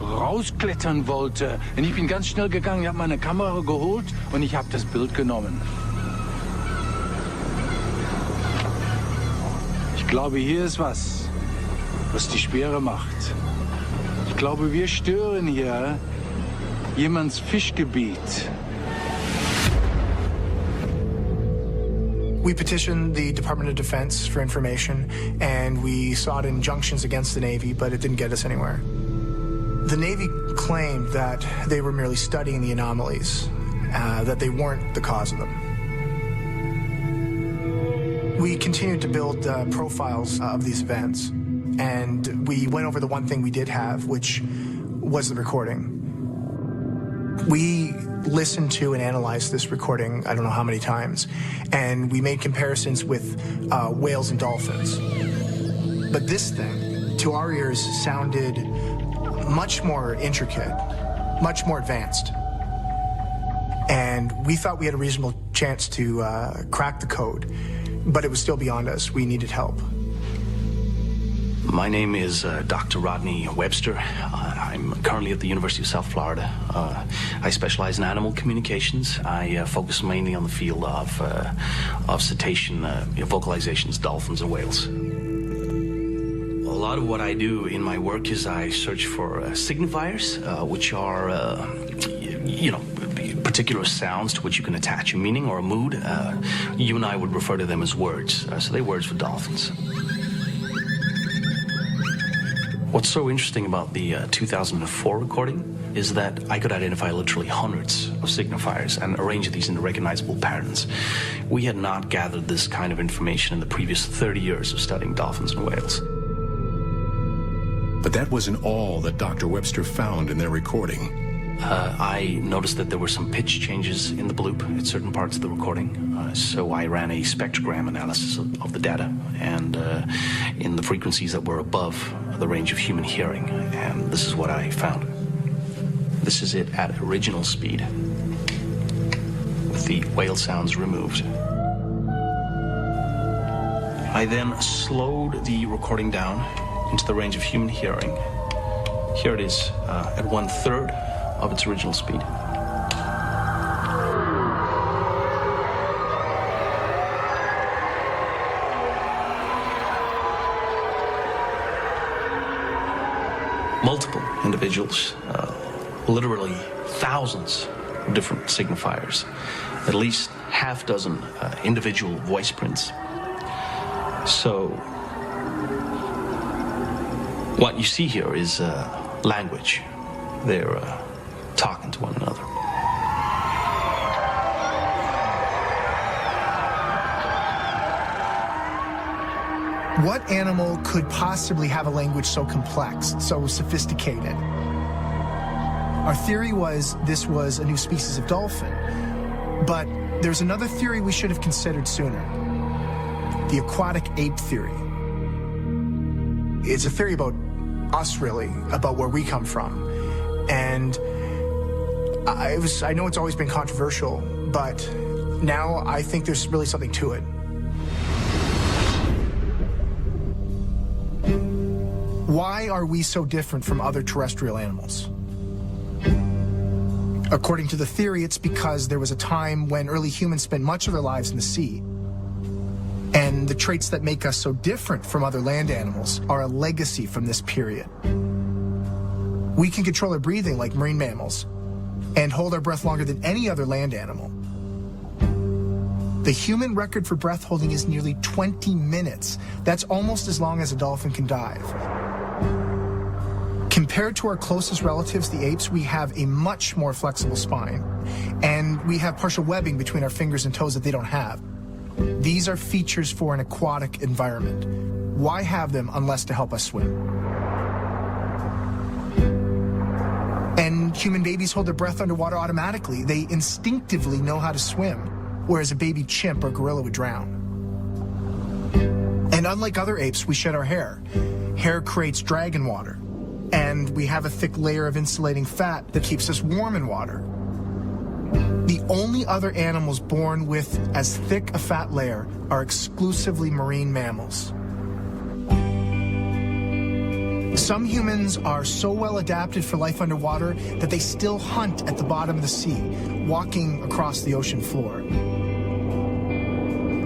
rausklettern wollte. Und ich bin ganz schnell gegangen, ich habe meine Kamera geholt und ich habe das Bild genommen. Ich glaube, hier ist was die Speere macht. Ich glaube, wir stören hier jemands Fischgebiet. We petitioned the Department of Defense for information, and we sought injunctions against the Navy, but it didn't get us anywhere. The Navy claimed that they were merely studying the anomalies, that they weren't the cause of them. We continued to build profiles of these events, and we went over the one thing we did have, which was the recording. We listened to and analyzed this recording, I don't know how many times, and we made comparisons with whales and dolphins. But this thing, to our ears, sounded much more intricate, much more advanced. And we thought we had a reasonable chance to crack the code, but it was still beyond us. We needed help. My name is Dr. Rodney Webster. I'm currently at the University of South Florida. I specialize in animal communications. I focus mainly on the field of cetacean vocalizations, dolphins and whales. A lot of what I do in my work is I search for signifiers, which are, particular sounds to which you can attach a meaning or a mood. You and I would refer to them as words. So they're words for dolphins. What's so interesting about the 2004 recording is that I could identify literally hundreds of signifiers and arrange these into recognizable patterns. We had not gathered this kind of information in the previous 30 years of studying dolphins and whales. But that wasn't all that Dr. Webster found in their recording. I noticed that there were some pitch changes in the bloop at certain parts of the recording. So I ran a spectrogram analysis of the data and in the frequencies that were above the range of human hearing. And this is what I found. This is it at original speed, with the whale sounds removed. I then slowed the recording down into the range of human hearing. Here it is at 1/3 of its original speed. Multiple individuals, literally thousands of different signifiers, at least half dozen individual voice prints. So what you see here is language. They're talking to one another. What animal could possibly have a language so complex, so sophisticated? Our theory was this was a new species of dolphin, but there's another theory we should have considered sooner. The aquatic ape theory. It's a theory about us, really, about where we come from. And I know it's always been controversial, but now I think there's really something to it. Why are we so different from other terrestrial animals? According to the theory, it's because there was a time when early humans spent much of their lives in the sea. And the traits that make us so different from other land animals are a legacy from this period. We can control our breathing like marine mammals and hold our breath longer than any other land animal. The human record for breath holding is nearly 20 minutes. That's almost as long as a dolphin can dive. Compared to our closest relatives, the apes, we have a much more flexible spine, and we have partial webbing between our fingers and toes that they don't have. These are features for an aquatic environment. Why have them unless to help us swim? And human babies hold their breath underwater automatically. They instinctively know how to swim, whereas a baby chimp or gorilla would drown. And unlike other apes, we shed our hair. Hair creates drag in water, and we have a thick layer of insulating fat that keeps us warm in water. The only other animals born with as thick a fat layer are exclusively marine mammals. Some humans are so well adapted for life underwater that they still hunt at the bottom of the sea, walking across the ocean floor.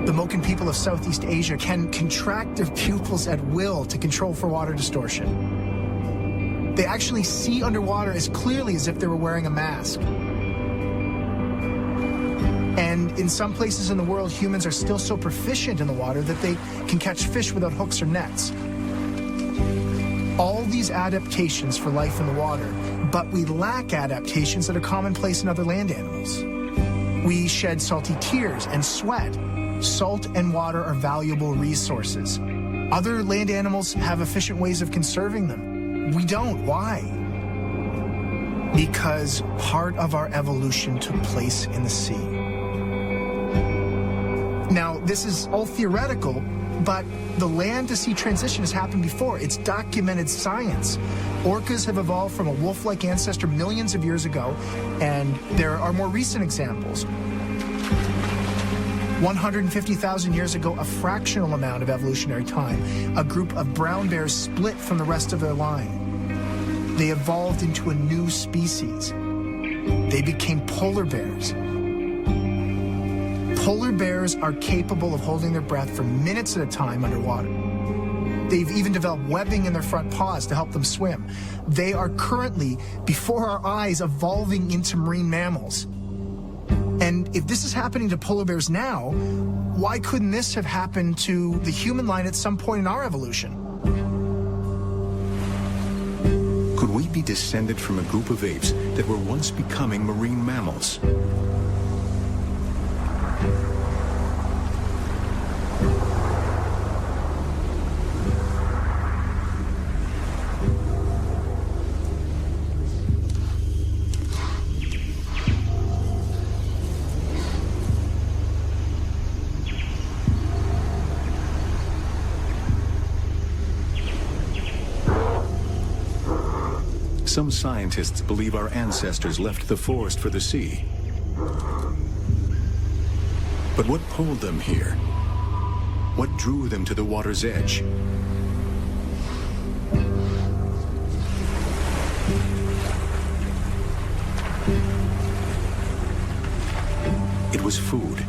The Moken people of Southeast Asia can contract their pupils at will to control for water distortion. They actually see underwater as clearly as if they were wearing a mask. And in some places in the world, humans are still so proficient in the water that they can catch fish without hooks or nets. All these adaptations for life in the water, but we lack adaptations that are commonplace in other land animals. We shed salty tears and sweat. Salt and water are valuable resources. Other land animals have efficient ways of conserving them. We don't. Why? Because part of our evolution took place in the sea. Now, this is all theoretical, but the land-to-sea transition has happened before. It's documented science. Orcas have evolved from a wolf-like ancestor millions of years ago, and there are more recent examples. 150,000 years ago, a fractional amount of evolutionary time, a group of brown bears split from the rest of their line. They evolved into a new species. They became polar bears. Polar bears are capable of holding their breath for minutes at a time underwater. They've even developed webbing in their front paws to help them swim. They are currently, before our eyes, evolving into marine mammals. And if this is happening to polar bears now, why couldn't this have happened to the human line at some point in our evolution? Could we be descended from a group of apes that were once becoming marine mammals? Some scientists believe our ancestors left the forest for the sea. But what pulled them here? What drew them to the water's edge? It was food.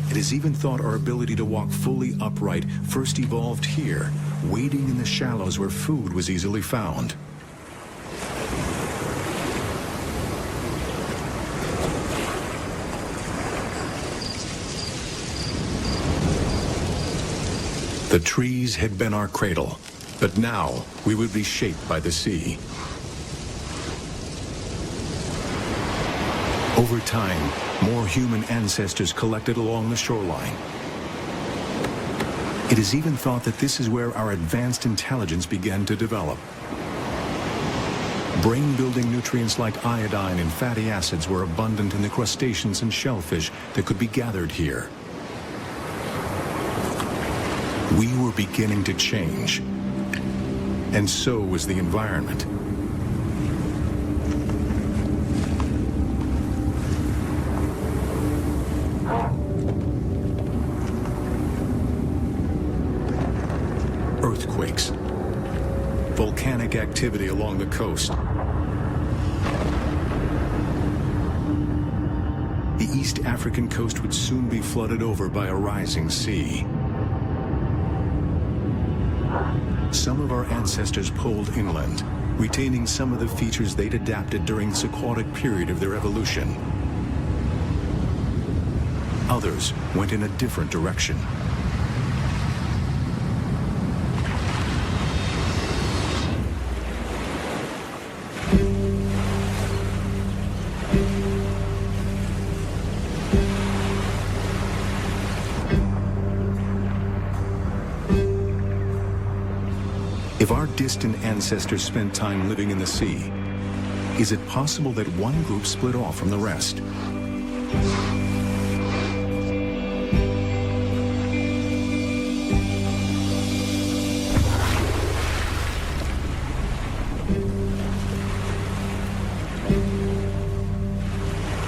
It is even thought our ability to walk fully upright first evolved here, wading in the shallows where food was easily found. The trees had been our cradle, but now we would be shaped by the sea. Over time, more human ancestors collected along the shoreline. It is even thought that this is where our advanced intelligence began to develop. Brain-building nutrients like iodine and fatty acids were abundant in the crustaceans and shellfish that could be gathered here. We were beginning to change, and so was the environment. Earthquakes, volcanic activity along the coast. The East African coast would soon be flooded over by a rising sea. Some of our ancestors pulled inland, retaining some of the features they'd adapted during this aquatic period of their evolution. Others went in a different direction. If our distant ancestors spent time living in the sea, is it possible that one group split off from the rest?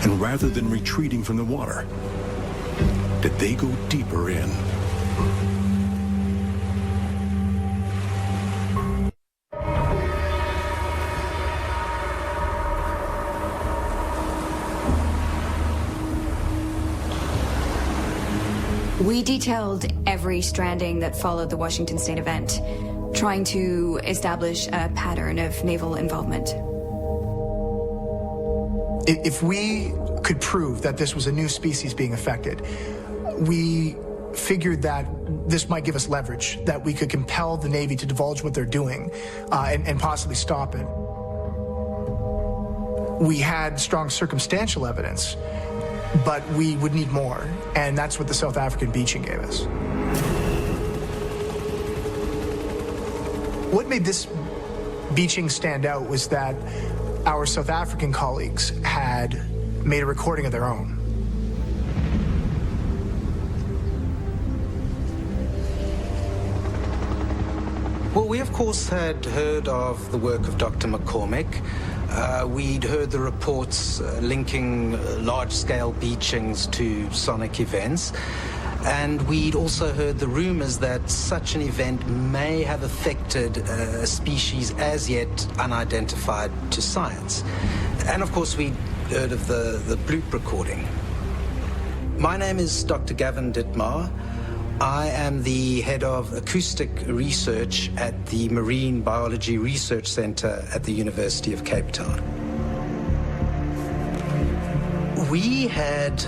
And rather than retreating from the water, did they go deeper in. We detailed every stranding that followed the Washington State event, trying to establish a pattern of naval involvement. If we could prove that this was a new species being affected, we figured that this might give us leverage, that we could compel the Navy to divulge what they're doing and possibly stop it. We had strong circumstantial evidence, but we would need more, and that's what the South African beaching gave us. What made this beaching stand out was that our South African colleagues had made a recording of their own. Well, we of course had heard of the work of Dr. McCormick. We'd heard the reports linking large-scale beachings to sonic events. And we'd also heard the rumors that such an event may have affected a species as yet unidentified to science. And of course, we'd heard of the bloop recording. My name is Dr. Gavin Dittmar. I am the head of acoustic research at the Marine Biology Research Center at the University of Cape Town. We had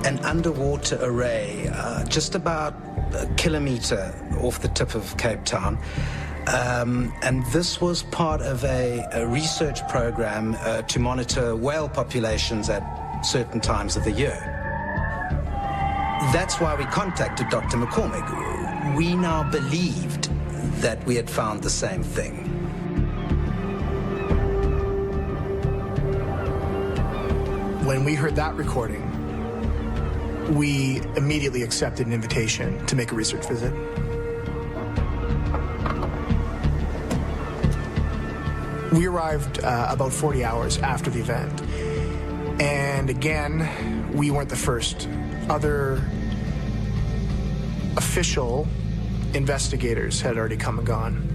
an underwater array just about a kilometer off the tip of Cape Town. And this was part of a research program to monitor whale populations at certain times of the year. That's why we contacted Dr. McCormick. We now believed that we had found the same thing. When we heard that recording, we immediately accepted an invitation to make a research visit. We arrived about 40 hours after the event. And again, we weren't the first. Other official investigators had already come and gone.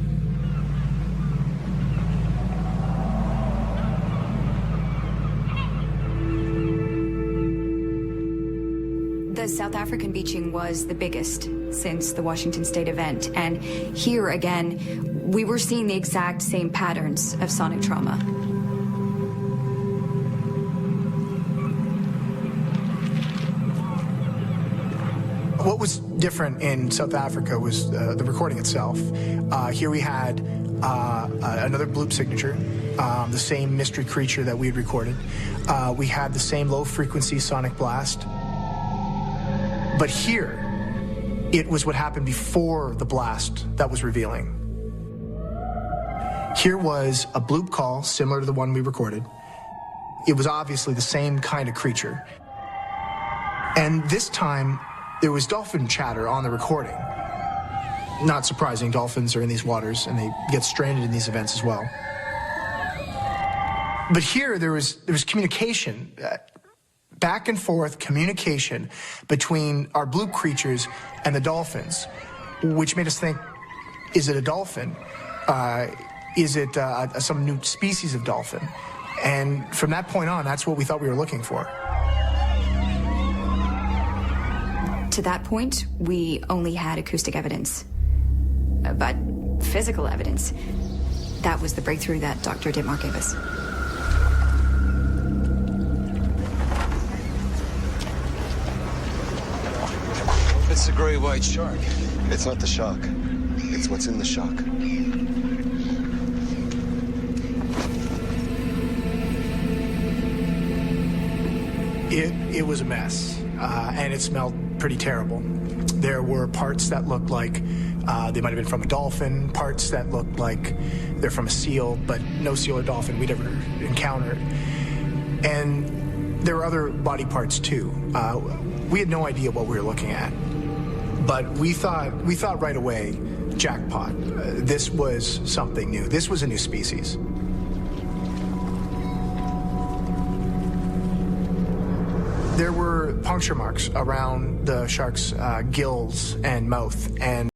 The South African beaching was the biggest since the Washington State event, and here again, we were seeing the exact same patterns of sonic trauma. What was different in South Africa was the recording itself. Here we had another bloop signature, the same mystery creature that we had recorded. We had the same low-frequency sonic blast. But here, it was what happened before the blast that was revealing. Here was a bloop call similar to the one we recorded. It was obviously the same kind of creature. And this time, there was dolphin chatter on the recording. Not surprising, dolphins are in these waters and they get stranded in these events as well. But here there was communication, back and forth communication between our bloop creatures and the dolphins, which made us think, is it a dolphin? Is it some new species of dolphin? And from that point on, that's what we thought we were looking for. To that point, we only had acoustic evidence. But physical evidence, that was the breakthrough that Dr. Dittmar gave us. It's a great white shark. It's not the shark. It's what's in the shark. It was a mess, and it smelled pretty terrible. There were parts that looked like they might have been from a dolphin, parts that looked like they're from a seal, but no seal or dolphin we'd ever encountered. And there were other body parts too. We had no idea what we were looking at, but we thought right away, jackpot. This was something new. This was a new species. There were puncture marks around the shark's gills and mouth, and